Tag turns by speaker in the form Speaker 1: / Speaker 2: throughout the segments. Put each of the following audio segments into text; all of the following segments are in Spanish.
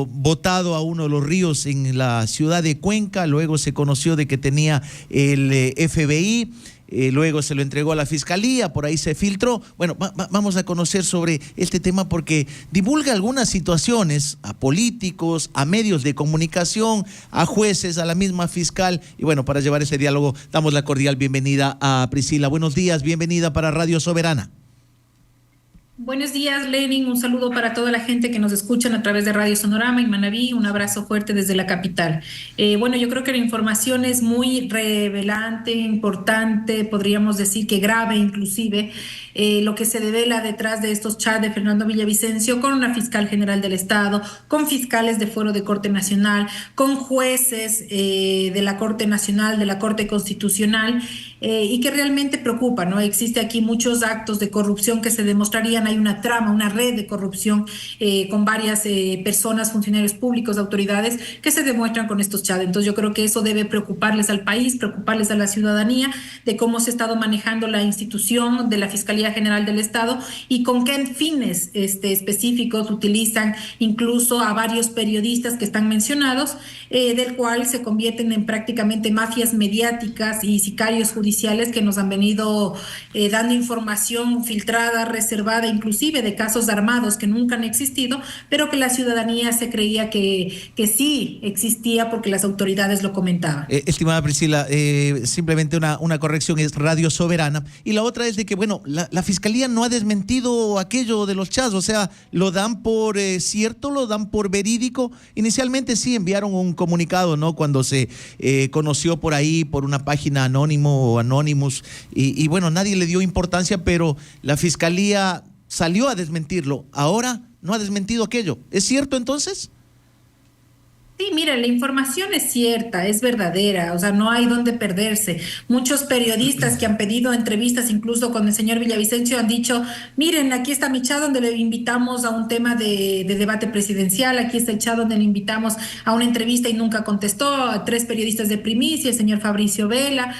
Speaker 1: botado a uno de los ríos en la ciudad de Cuenca. Luego se conoció de que tenía el FBI, luego se lo entregó a la fiscalía, por ahí se filtró. Bueno, vamos a conocer sobre este tema porque divulga algunas situaciones a políticos, a medios de comunicación, a jueces, a la misma fiscal. Y bueno, para llevar ese diálogo damos la cordial bienvenida a Priscila. Buenos días, bienvenida para Radio Soberana.
Speaker 2: Buenos días, Lenin. Un saludo para toda la gente que nos escuchan a través de Radio Sonorama y Manabí. Un abrazo fuerte desde la capital. Bueno, yo creo que la información es muy revelante, importante, podríamos decir que grave inclusive, lo que se devela detrás de estos chats de Fernando Villavicencio con una fiscal general del Estado, con fiscales de Fuero de Corte Nacional, con jueces de la Corte Nacional, de la Corte Constitucional, y que realmente preocupa, ¿no? Existe aquí muchos actos de corrupción que se demostrarían. Hay una trama, una red de corrupción con varias personas, funcionarios públicos, autoridades que se demuestran con estos chats. Entonces yo creo que eso debe preocuparles al país, preocuparles a la ciudadanía de cómo se ha estado manejando la institución de la Fiscalía General del Estado y con qué fines específicos utilizan incluso a varios periodistas que están mencionados, del cual se convierten en prácticamente mafias mediáticas y sicarios judiciales que nos han venido dando información filtrada, reservada, inclusive de casos armados que nunca han existido, pero que la ciudadanía se creía que sí existía porque las autoridades lo comentaban.
Speaker 1: Estimada Priscila, simplemente una corrección, es Radio Soberana. Y la otra es de que, bueno, la Fiscalía no ha desmentido aquello de los chats, o sea, lo dan por cierto, lo dan por verídico. Inicialmente sí enviaron un comunicado, ¿no? Cuando se conoció por ahí, por una página anónimo o Anonymous, y bueno, nadie le dio importancia, pero la Fiscalía salió a desmentirlo. Ahora no ha desmentido aquello. ¿Es cierto entonces?
Speaker 2: Sí, mira, la información es cierta, es verdadera, o sea, no hay dónde perderse. Muchos periodistas que han pedido entrevistas, incluso con el señor Villavicencio, han dicho, miren, aquí está mi chat donde le invitamos a un tema de debate presidencial, aquí está el chat donde le invitamos a una entrevista y nunca contestó, a 3 periodistas de Primicia, el señor Fabricio Vela,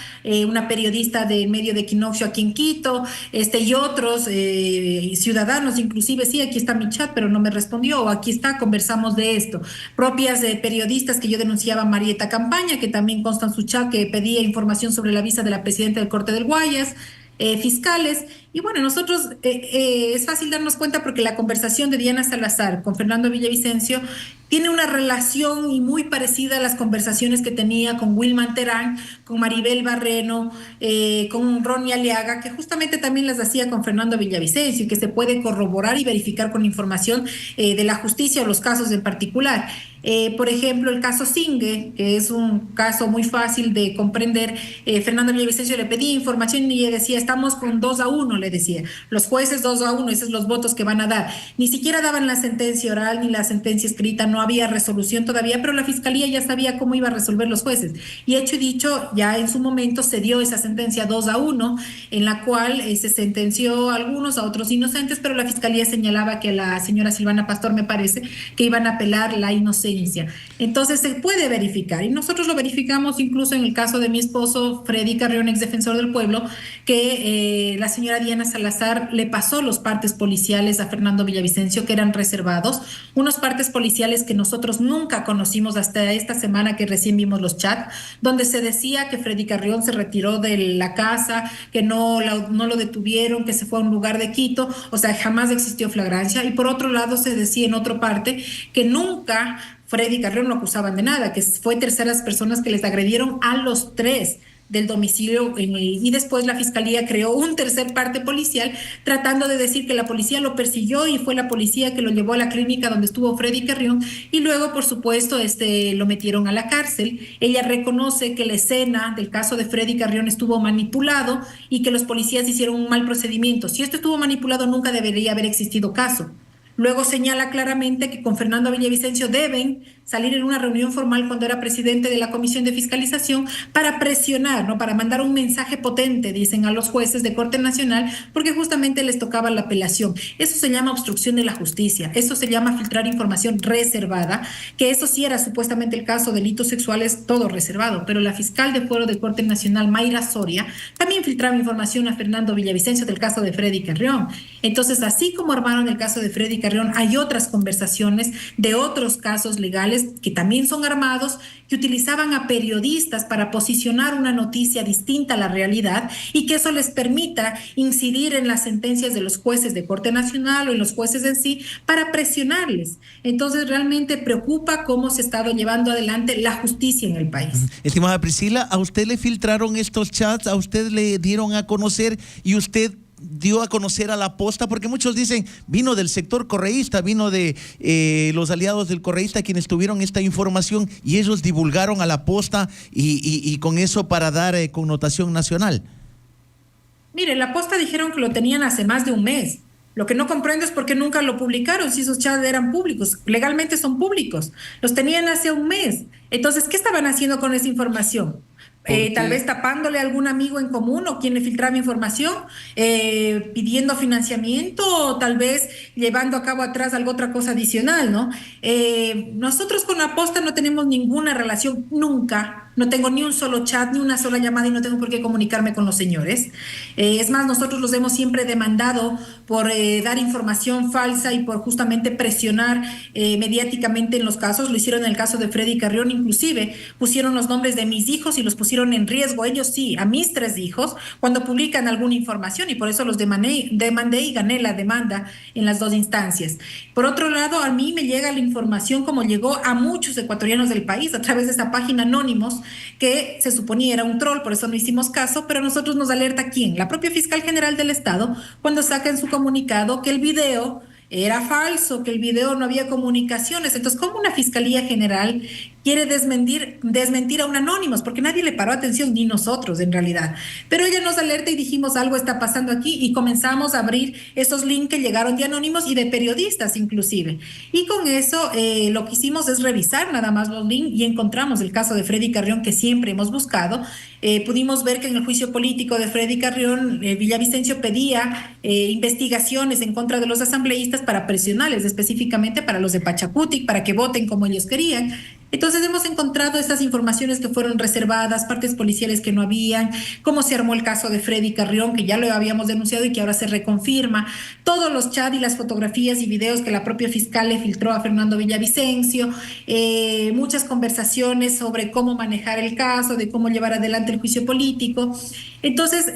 Speaker 2: una periodista del medio de Equinoccio aquí en Quito, y otros ciudadanos, inclusive, sí, aquí está mi chat, pero no me respondió, o aquí está, conversamos de esto. Propias periodistas que yo denunciaba, Marieta Campaña, que también consta en su chat, que pedía información sobre la visa de la presidenta del Corte del Guayas, fiscales. Y bueno, nosotros es fácil darnos cuenta porque la conversación de Diana Salazar con Fernando Villavicencio tiene una relación y muy parecida a las conversaciones que tenía con Wilman Terán, con Maribel Barreno, con Ronnie Aliaga, que justamente también las hacía con Fernando Villavicencio y que se puede corroborar y verificar con información de la justicia o los casos en particular. Por ejemplo, el caso Singue, que es un caso muy fácil de comprender. Fernando Villavicencio le pedía información y ella decía, estamos con 2-1, le decía. Los jueces 2-1, esos son los votos que van a dar. Ni siquiera daban la sentencia oral ni la sentencia escrita, no había resolución todavía, pero la Fiscalía ya sabía cómo iba a resolver los jueces. Y hecho y dicho, ya en su momento se dio esa sentencia 2-1, en la cual se sentenció a algunos, a otros inocentes, pero la Fiscalía señalaba que la señora Silvana Pastor, me parece, que iban a apelar la inocencia. Entonces se puede verificar y nosotros lo verificamos incluso en el caso de mi esposo Freddy Carrión, ex defensor del pueblo, que la señora Diana Salazar le pasó los partes policiales a Fernando Villavicencio que eran reservados, unos partes policiales que nosotros nunca conocimos hasta esta semana que recién vimos los chats, donde se decía que Freddy Carrión se retiró de la casa, que no lo detuvieron, que se fue a un lugar de Quito, o sea, jamás existió flagrancia. Y por otro lado se decía en otra parte que nunca Freddy Carrión no acusaban de nada, que fue terceras personas que les agredieron a los 3 del domicilio, y después la Fiscalía creó un tercer parte policial tratando de decir que la policía lo persiguió y fue la policía que lo llevó a la clínica donde estuvo Freddy Carrión y luego por supuesto lo metieron a la cárcel. Ella reconoce que la escena del caso de Freddy Carrión estuvo manipulado y que los policías hicieron un mal procedimiento. Si esto estuvo manipulado nunca debería haber existido caso. Luego señala claramente que con Fernando Villavicencio deben salir en una reunión formal cuando era presidente de la Comisión de Fiscalización para presionar, ¿no? Para mandar un mensaje potente, dicen, a los jueces de Corte Nacional, porque justamente les tocaba la apelación. Eso se llama obstrucción de la justicia, eso se llama filtrar información reservada, que eso sí era supuestamente el caso de delitos sexuales, todo reservado, pero la fiscal de Fuero de Corte Nacional, Mayra Soria, también filtraba información a Fernando Villavicencio del caso de Freddy Carrión. Entonces, así como armaron el caso de Freddy Carrión hay otras conversaciones de otros casos legales que también son armados, que utilizaban a periodistas para posicionar una noticia distinta a la realidad y que eso les permita incidir en las sentencias de los jueces de Corte Nacional o en los jueces en sí para presionarles. Entonces realmente preocupa cómo se ha estado llevando adelante la justicia en el país.
Speaker 1: Estimada Priscila, ¿a usted le filtraron estos chats? ¿A usted le dieron a conocer y usted dio a conocer a la posta? Porque muchos dicen, vino del sector correísta, vino de los aliados del correísta quienes tuvieron esta información y ellos divulgaron a la posta y con eso para dar connotación nacional.
Speaker 2: Mire, la posta dijeron que lo tenían hace más de un mes. Lo que no comprendo es por qué nunca lo publicaron si esos chats eran públicos. Legalmente son públicos. Los tenían hace un mes. Entonces, ¿qué estaban haciendo con esa información? Tal vez tapándole a algún amigo en común o quien le filtraba información, pidiendo financiamiento o tal vez llevando a cabo atrás alguna otra cosa adicional, ¿no? Nosotros con la posta no tenemos ninguna relación nunca. No tengo ni un solo chat, ni una sola llamada y no tengo por qué comunicarme con los señores. Es más, nosotros los hemos siempre demandado por dar información falsa y por justamente presionar mediáticamente en los casos. Lo hicieron en el caso de Freddy Carrión, inclusive pusieron los nombres de mis hijos y los pusieron en riesgo, ellos sí, a mis 3 hijos, cuando publican alguna información y por eso los demandé y gané la demanda en las 2 instancias. Por otro lado, a mí me llega la información como llegó a muchos ecuatorianos del país a través de esta página Anónimos, que se suponía era un troll, por eso no hicimos caso, pero a nosotros nos alerta ¿quién? La propia fiscal general del Estado, cuando saca en su comunicado que el video era falso, que el video no había comunicaciones. Entonces, ¿cómo una fiscalía general quiere desmentir a un Anónimos? Porque nadie le paró atención, ni nosotros en realidad. Pero ella nos alerta y dijimos algo está pasando aquí y comenzamos a abrir esos links que llegaron de Anónimos y de periodistas inclusive. Y con eso lo que hicimos es revisar nada más los links y encontramos el caso de Freddy Carrión que siempre hemos buscado. Pudimos ver que en el juicio político de Freddy Carrión, Villavicencio pedía investigaciones en contra de los asambleístas para presionarles, específicamente para los de Pachacutic, para que voten como ellos querían. Entonces hemos encontrado estas informaciones que fueron reservadas, partes policiales que no habían, cómo se armó el caso de Freddy Carrión, que ya lo habíamos denunciado y que ahora se reconfirma, todos los chats y las fotografías y videos que la propia fiscal le filtró a Fernando Villavicencio, muchas conversaciones sobre cómo manejar el caso, de cómo llevar adelante el juicio político. Entonces,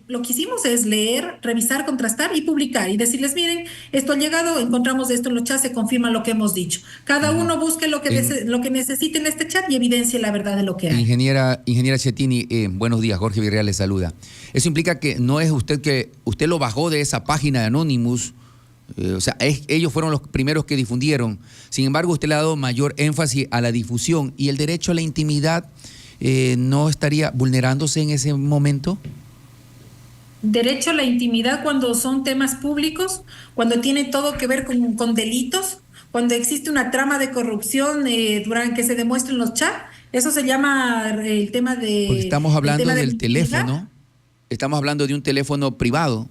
Speaker 2: lo que hicimos es leer, revisar, contrastar y publicar y decirles, miren, esto ha llegado, encontramos esto en los chats, se confirma lo que hemos dicho. Cada uno busque lo que necesite en este chat y evidencie la verdad de lo que hay.
Speaker 3: Ingeniera Schettini, buenos días, Jorge Villarreal le saluda. Eso implica que no es usted que usted lo bajó de esa página de Anonymous, o sea, ellos fueron los primeros que difundieron. Sin embargo, usted le ha dado mayor énfasis a la difusión y el derecho a la intimidad no estaría vulnerándose en ese momento.
Speaker 2: Derecho a la intimidad cuando son temas públicos, cuando tiene todo que ver con delitos, cuando existe una trama de corrupción durante que se demuestra en los chats, eso se llama el tema de...
Speaker 3: Porque estamos hablando del teléfono, estamos hablando de un teléfono privado.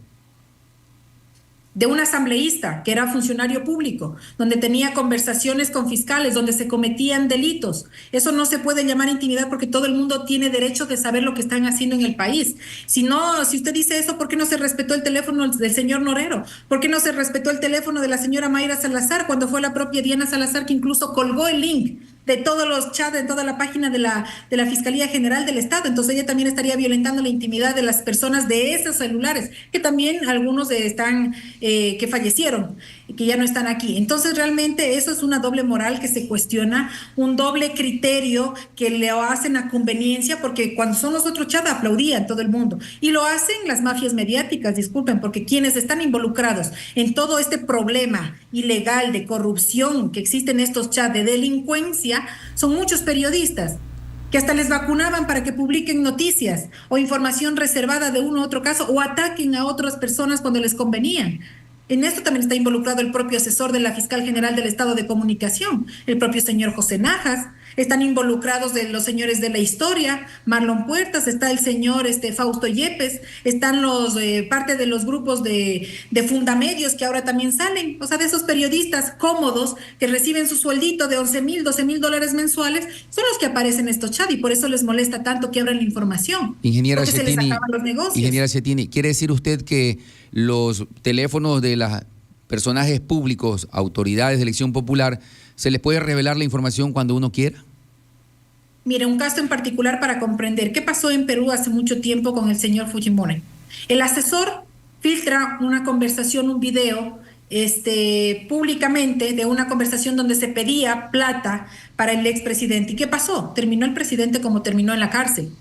Speaker 2: De un asambleísta que era funcionario público, donde tenía conversaciones con fiscales, donde se cometían delitos. Eso no se puede llamar intimidad porque todo el mundo tiene derecho de saber lo que están haciendo en el país. Si usted dice eso, ¿por qué no se respetó el teléfono del señor Norero? ¿Por qué no se respetó el teléfono de la señora Mayra Salazar cuando fue la propia Diana Salazar que incluso colgó el link de todos los chats en toda la página de la Fiscalía General del Estado? Entonces ella también estaría violentando la intimidad de las personas de esos celulares, que también algunos están, que fallecieron, que ya no están aquí. Entonces realmente eso es una doble moral que se cuestiona, un doble criterio que le hacen a conveniencia, porque cuando son los otros chats aplaudían todo el mundo. Y lo hacen las mafias mediáticas, disculpen, porque quienes están involucrados en todo este problema ilegal de corrupción que existe en estos chats, de delincuencia, son muchos periodistas que hasta les vacunaban para que publiquen noticias o información reservada de uno u otro caso o ataquen a otras personas cuando les convenían. En esto también está involucrado el propio asesor de la Fiscal General del Estado de Comunicación, el propio señor José Najas. Están involucrados de los señores de la historia, Marlon Puertas, está el señor Fausto Yepes, están parte de los grupos de Fundamedios que ahora también salen, o sea, de esos periodistas cómodos que reciben su sueldito de 11,000, 12,000 dólares mensuales, son los que aparecen en estos chats y por eso les molesta tanto que abran la información.
Speaker 3: Ingeniera
Speaker 2: porque
Speaker 3: Schettini,
Speaker 2: se les acaban los negocios.
Speaker 3: Ingeniera Schettini, ¿quiere decir usted que los teléfonos de personajes públicos, autoridades de elección popular, se les puede revelar la información cuando uno quiera?
Speaker 2: Mire, un caso en particular para comprender qué pasó en Perú hace mucho tiempo con el señor Fujimori. El asesor filtra una conversación, un video, públicamente de una conversación donde se pedía plata para el expresidente. ¿Y qué pasó? Terminó el presidente como terminó en la cárcel.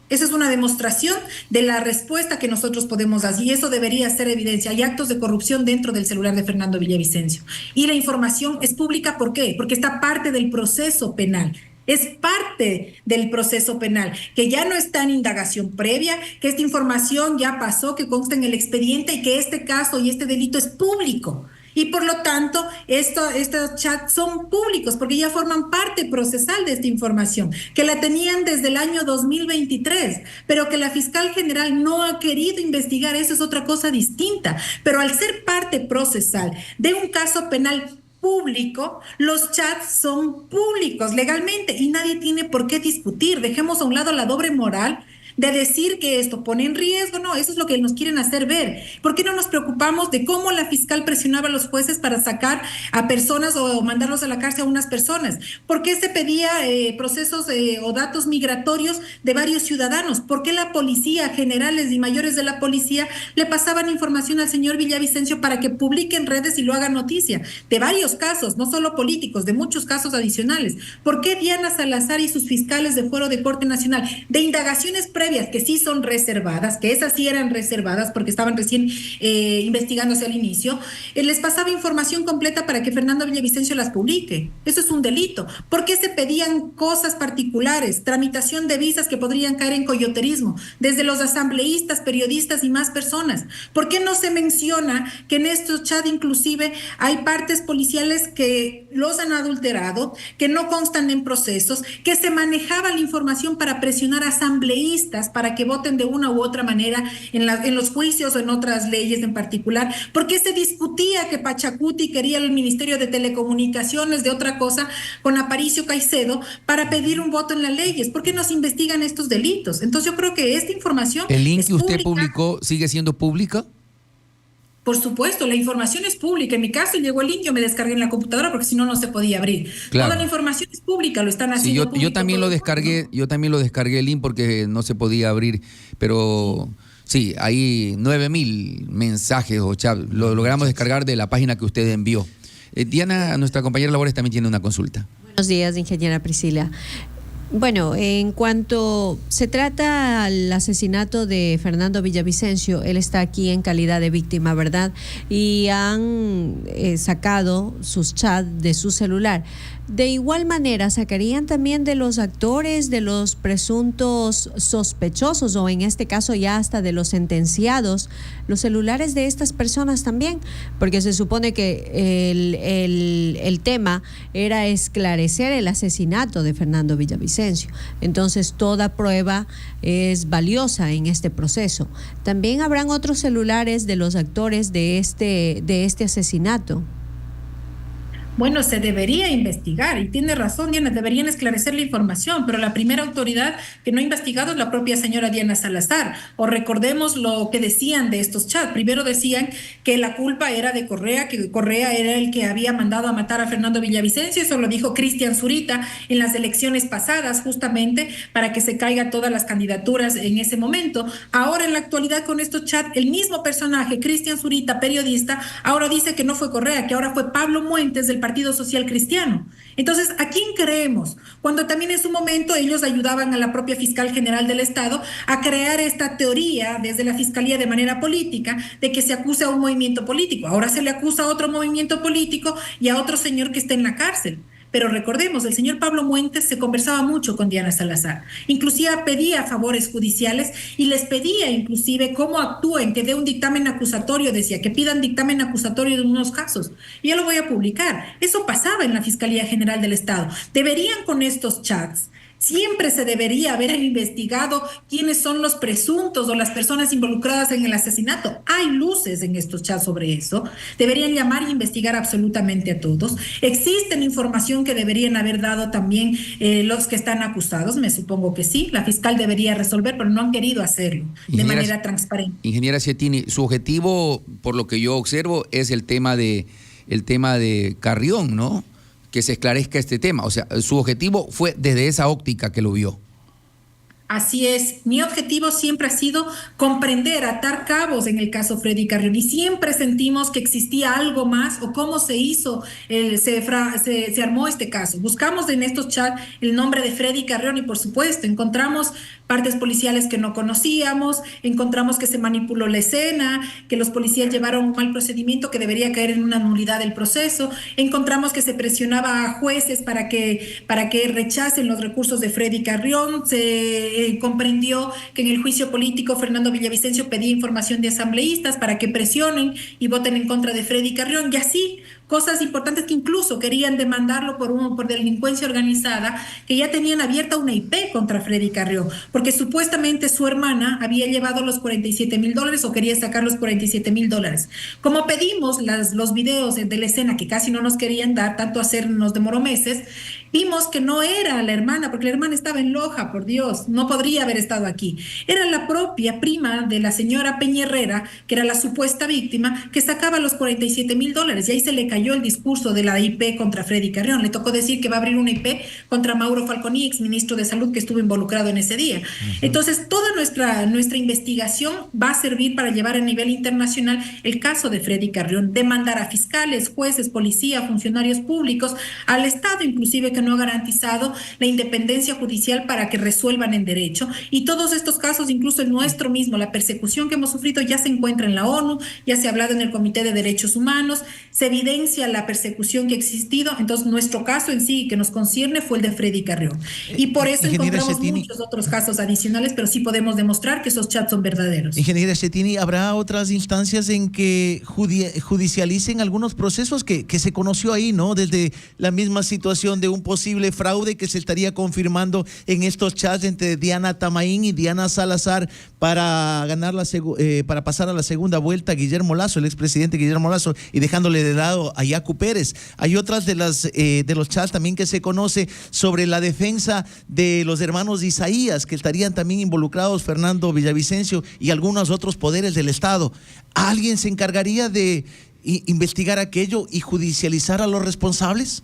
Speaker 2: Esa es una demostración de la respuesta que nosotros podemos dar y eso debería ser evidencia. Hay actos de corrupción dentro del celular de Fernando Villavicencio y la información es pública. ¿Por qué? Porque está parte del proceso penal. Es parte del proceso penal, que ya no está en indagación previa, que esta información ya pasó, que consta en el expediente y que este caso y este delito es público. Y por lo tanto, estos chats son públicos porque ya forman parte procesal de esta información, que la tenían desde el año 2023, pero que la fiscal general no ha querido investigar. Eso es otra cosa distinta. Pero al ser parte procesal de un caso penal público, los chats son públicos legalmente y nadie tiene por qué discutir. Dejemos a un lado la doble moral de decir que esto pone en riesgo. No, eso es lo que nos quieren hacer ver. ¿Por qué no nos preocupamos de cómo la fiscal presionaba a los jueces para sacar a personas o mandarlos a la cárcel a unas personas? ¿Por qué se pedía procesos o datos migratorios de varios ciudadanos? ¿Por qué la policía, generales y mayores de la policía le pasaban información al señor Villavicencio para que publique en redes y lo haga noticia? De varios casos, no solo políticos, de muchos casos adicionales. ¿Por qué Diana Salazar y sus fiscales de Fuero de Corte Nacional, de indagaciones previas que sí son reservadas, que esas sí eran reservadas porque estaban recién investigándose al inicio, les pasaba información completa para que Fernando Villavicencio las publique? Eso es un delito. ¿Por qué se pedían cosas particulares, tramitación de visas que podrían caer en coyoterismo, desde los asambleístas, periodistas y más personas? ¿Por qué no se menciona que en estos chats inclusive hay partes policiales que los han adulterado, que no constan en procesos, que se manejaba la información para presionar a asambleístas para que voten de una u otra manera en los juicios o en otras leyes en particular? ¿Por qué se discutía que Pachacuti quería el Ministerio de Telecomunicaciones de otra cosa con Aparicio Caicedo para pedir un voto en las leyes? ¿Por qué no se investigan estos delitos? Entonces yo creo que esta información
Speaker 3: ¿El link
Speaker 2: es
Speaker 3: que usted
Speaker 2: pública.
Speaker 3: publicó sigue siendo pública?
Speaker 2: Por supuesto, la información es pública. En mi caso llegó el link, yo me descargué en la computadora porque si no, no se podía abrir.
Speaker 3: Claro.
Speaker 2: Toda la información es pública, lo están
Speaker 3: Sí,
Speaker 2: haciendo público.
Speaker 3: yo también lo descargué, yo también lo descargué el link porque no se podía abrir, pero sí, hay 9.000 mensajes o chat, lo logramos descargar de la página que usted envió. Diana, nuestra compañera Labores, también tiene una consulta.
Speaker 4: Buenos días, ingeniera Priscila. Bueno, en cuanto se trata al asesinato de Fernando Villavicencio, él está aquí en calidad de víctima, ¿verdad? Y han sacado sus chats de su celular. De igual manera, sacarían también de los actores, de los presuntos sospechosos, o en este caso ya hasta de los sentenciados, los celulares de estas personas también, porque se supone que el tema era esclarecer el asesinato de Fernando Villavicencio. Entonces, toda prueba es valiosa en este proceso. También habrán otros celulares de los actores de este asesinato.
Speaker 2: Bueno, se debería investigar y tiene razón, Diana, deberían esclarecer la información, pero la primera autoridad que no ha investigado es la propia señora Diana Salazar. O recordemos lo que decían de estos chats. Primero decían que la culpa era de Correa, que Correa era el que había mandado a matar a Fernando Villavicencio. Eso lo dijo Cristian Zurita en las elecciones pasadas, justamente para que se caigan todas las candidaturas en ese momento. Ahora, en la actualidad, con estos chats, el mismo personaje, Cristian Zurita, periodista, ahora dice que no fue Correa, que ahora fue Pablo Muentes del Partido Social Cristiano. Entonces, ¿a quién creemos? Cuando también en su momento ellos ayudaban a la propia fiscal general del Estado a crear esta teoría desde la fiscalía de manera política de que se acusa a un movimiento político. Ahora se le acusa a otro movimiento político y a otro señor que está en la cárcel. Pero recordemos, el señor Pablo Muentes se conversaba mucho con Diana Salazar, inclusive pedía favores judiciales y les pedía inclusive cómo actúen, que dé un dictamen acusatorio, decía que pidan dictamen acusatorio de unos casos. Y yo lo voy a publicar. Eso pasaba en la Fiscalía General del Estado. Deberían con estos chats Siempre se debería haber investigado quiénes son los presuntos o las personas involucradas en el asesinato. Hay luces en estos chats sobre eso. Deberían llamar e investigar absolutamente a todos. Existen información que deberían haber dado también los que están acusados. Me supongo que sí. La fiscal debería resolver, pero no han querido hacerlo de manera transparente.
Speaker 3: Ingeniera Schettini, su objetivo, por lo que yo observo, es el tema de Carrión, ¿no? Que se esclarezca este tema. O sea, su objetivo fue desde esa óptica que lo vio.
Speaker 2: Así es, mi objetivo siempre ha sido comprender, atar cabos en el caso Freddy Carrión, y siempre sentimos que existía algo más o cómo se hizo, se armó este caso. Buscamos en estos chats el nombre de Freddy Carrión y por supuesto encontramos partes policiales que no conocíamos, encontramos que se manipuló la escena, que los policías llevaron un mal procedimiento que debería caer en una nulidad del proceso, encontramos que se presionaba a jueces para que rechacen los recursos de Freddy Carrión, se comprendió que en el juicio político Fernando Villavicencio pedía información de asambleístas para que presionen y voten en contra de Freddy Carrión, y así cosas importantes que incluso querían demandarlo por delincuencia organizada, que ya tenían abierta una IP contra Freddy Carrión, porque supuestamente su hermana había llevado los $47,000 o quería sacar los $47,000. Como pedimos los videos de la escena que casi no nos querían dar, tanto hacer nos demoró meses, vimos que no era la hermana, porque la hermana estaba en Loja, por Dios, no podría haber estado aquí. Era la propia prima de la señora Peña Herrera, que era la supuesta víctima, que sacaba los $47,000, y ahí se le cayó el discurso de la IP contra Freddy Carrión. Le tocó decir que va a abrir una IP contra Mauro Falconi, ex ministro de Salud, que estuvo involucrado en ese día. Entonces, toda nuestra investigación va a servir para llevar a nivel internacional el caso de Freddy Carrión, demandar a fiscales, jueces, policía, funcionarios públicos, al Estado inclusive, que no ha garantizado la independencia judicial para que resuelvan en derecho. Y todos estos casos, incluso el nuestro mismo, la persecución que hemos sufrido, ya se encuentra en la ONU, ya se ha hablado en el Comité de Derechos Humanos, se evidencia la persecución que ha existido. Entonces, nuestro caso en sí, que nos concierne, fue el de Freddy Carrión. Y por eso encontramos muchos otros casos adicionales, pero sí podemos demostrar que esos chats son verdaderos.
Speaker 1: Ingeniera Schettini, ¿habrá otras instancias en que judicialicen algunos procesos que se conoció ahí, ¿no? Desde la misma situación de un posible fraude que se estaría confirmando en estos chats entre Diana Tamaín y Diana Salazar para ganar para pasar a la segunda vuelta a Guillermo Lasso, el expresidente Guillermo Lasso, y dejándole de lado a Yacu Pérez. Hay otras de los chats también que se conoce sobre la defensa de los hermanos de Isaías, que estarían también involucrados Fernando Villavicencio y algunos otros poderes del Estado. ¿Alguien se encargaría de investigar aquello y judicializar a los responsables?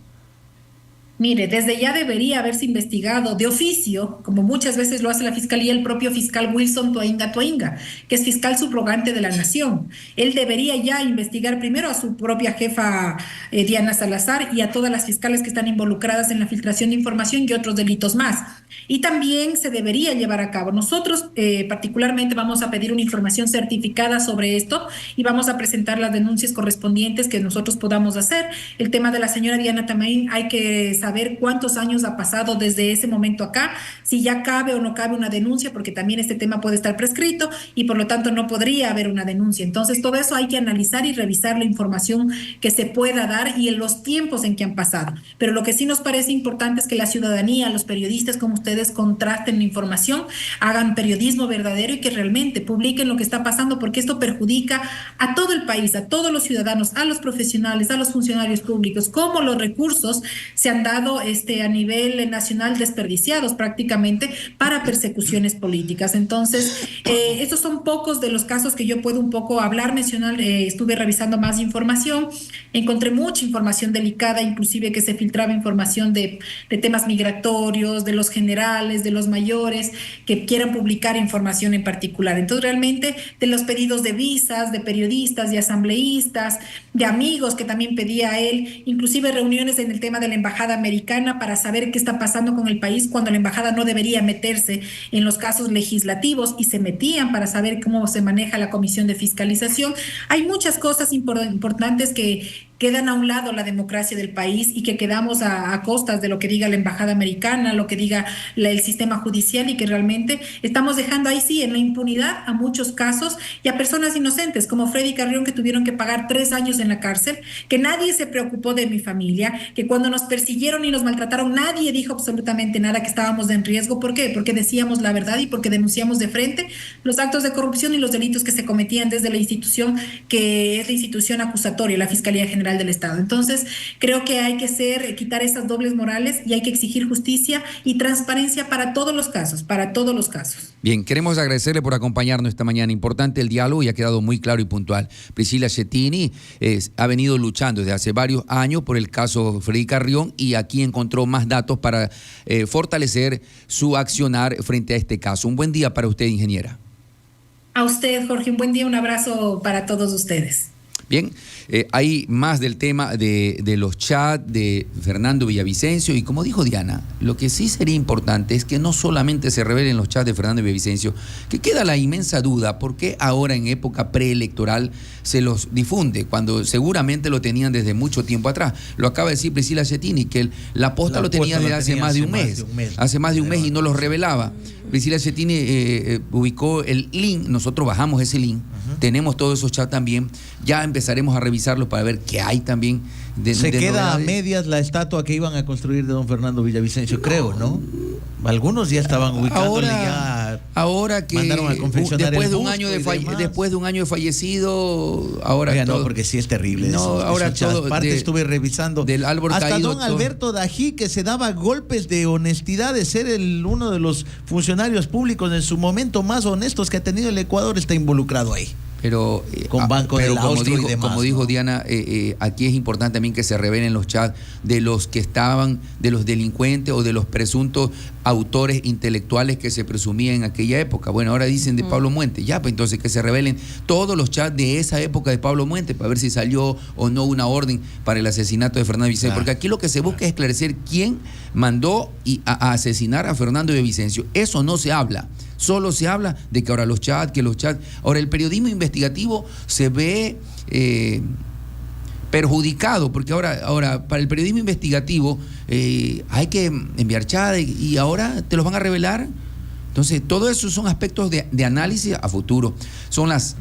Speaker 2: Mire, desde ya debería haberse investigado de oficio, como muchas veces lo hace la Fiscalía, el propio fiscal Wilson Toinga, que es fiscal subrogante de la Nación. Él debería ya investigar primero a su propia jefa Diana Salazar y a todas las fiscales que están involucradas en la filtración de información y otros delitos más. Y también se debería llevar a cabo. Nosotros particularmente vamos a pedir una información certificada sobre esto y vamos a presentar las denuncias correspondientes que nosotros podamos hacer. El tema de la señora Diana Tamaín, hay que saber cuántos años ha pasado desde ese momento acá, si ya cabe o no cabe una denuncia, porque también este tema puede estar prescrito y por lo tanto no podría haber una denuncia. Entonces, todo eso hay que analizar y revisar la información que se pueda dar y en los tiempos en que han pasado. Pero lo que sí nos parece importante es que la ciudadanía, los periodistas como ustedes, contrasten la información, hagan periodismo verdadero y que realmente publiquen lo que está pasando, porque esto perjudica a todo el país, a todos los ciudadanos, a los profesionales, a los funcionarios públicos, cómo los recursos se han dado a nivel nacional desperdiciados prácticamente para persecuciones políticas. Entonces, estos son pocos de los casos que yo puedo un poco hablar, mencionar. Estuve revisando más información, encontré mucha información delicada, inclusive que se filtraba información de temas migratorios, de los generales, de los mayores, que quieran publicar información en particular. Entonces, realmente, de los pedidos de visas, de periodistas, de asambleístas, de amigos que también pedía él, inclusive reuniones en el tema de la embajada americana para saber qué está pasando con el país cuando la embajada no debería meterse en los casos legislativos y se metían para saber cómo se maneja la comisión de fiscalización. Hay muchas cosas importantes que quedan a un lado la democracia del país y que quedamos a costas de lo que diga la embajada americana, lo que diga el sistema judicial, y que realmente estamos dejando ahí sí en la impunidad a muchos casos y a personas inocentes como Freddy Carrión, que tuvieron que pagar 3 años en la cárcel, que nadie se preocupó de mi familia, que cuando nos persiguieron y nos maltrataron nadie dijo absolutamente nada, que estábamos en riesgo. ¿Por qué? Porque decíamos la verdad y porque denunciamos de frente los actos de corrupción y los delitos que se cometían desde la institución que es la institución acusatoria, la Fiscalía General del Estado. Entonces, creo que hay que quitar estas dobles morales y hay que exigir justicia y transparencia para todos los casos, para todos los casos.
Speaker 3: Bien, queremos agradecerle por acompañarnos esta mañana. Importante el diálogo y ha quedado muy claro y puntual. Priscila Schettini ha venido luchando desde hace varios años por el caso Freddy Carrión y aquí encontró más datos para fortalecer su accionar frente a este caso. Un buen día para usted, ingeniera.
Speaker 2: A usted, Jorge, un buen día, un abrazo para todos ustedes.
Speaker 3: Bien, hay más del tema de los chats de Fernando Villavicencio y como dijo Diana, lo que sí sería importante es que no solamente se revelen los chats de Fernando Villavicencio, que queda la inmensa duda por qué ahora en época preelectoral se los difunde, cuando seguramente lo tenían desde mucho tiempo atrás. Lo acaba de decir Priscila Schettini, que la posta lo tenía desde hace más de un mes. Hace más de un mes y no los revelaba. Priscila Schettini ubicó el link, nosotros bajamos ese link, tenemos todos esos chats también, ya empezaremos a revisarlos para ver qué hay también.
Speaker 1: Se queda
Speaker 3: novedades.
Speaker 1: a medias la estatua que iban a construir de don Fernando Villavicencio, creo, ¿no? Algunos ya estaban ubicándole,
Speaker 3: ahora que
Speaker 1: mandaron a confeccionar
Speaker 3: después
Speaker 1: el
Speaker 3: de un
Speaker 1: busto
Speaker 3: año
Speaker 1: y
Speaker 3: después de un año de fallecido, ahora
Speaker 1: Oiga,
Speaker 3: todo,
Speaker 1: no, porque sí es terrible.
Speaker 3: No, ahora todo
Speaker 1: aparte estuve revisando
Speaker 3: del árbol
Speaker 1: hasta
Speaker 3: caído,
Speaker 1: don
Speaker 3: todo.
Speaker 1: Alberto Dají, que se daba golpes de honestidad de ser uno de los funcionarios públicos en su momento más honestos que ha tenido el Ecuador, está involucrado ahí.
Speaker 3: Pero,
Speaker 1: con Banco del Austro y demás,
Speaker 3: como dijo
Speaker 1: ¿no?
Speaker 3: Diana, aquí es importante también que se revelen los chats de los que estaban, de los delincuentes o de los presuntos autores intelectuales que se presumían en aquella época. Bueno, ahora dicen de Pablo Muente. Ya, pues entonces que se revelen todos los chats de esa época de Pablo Muente para ver si salió o no una orden para el asesinato de Fernando Villavicencio. Porque aquí lo que se busca es esclarecer quién mandó a asesinar a Fernando Villavicencio. Eso no se habla. Solo se habla de que ahora ahora el periodismo investigativo se ve perjudicado, porque ahora para el periodismo investigativo hay que enviar chat y ahora te los van a revelar. Entonces, todo eso son aspectos de análisis a futuro. Son las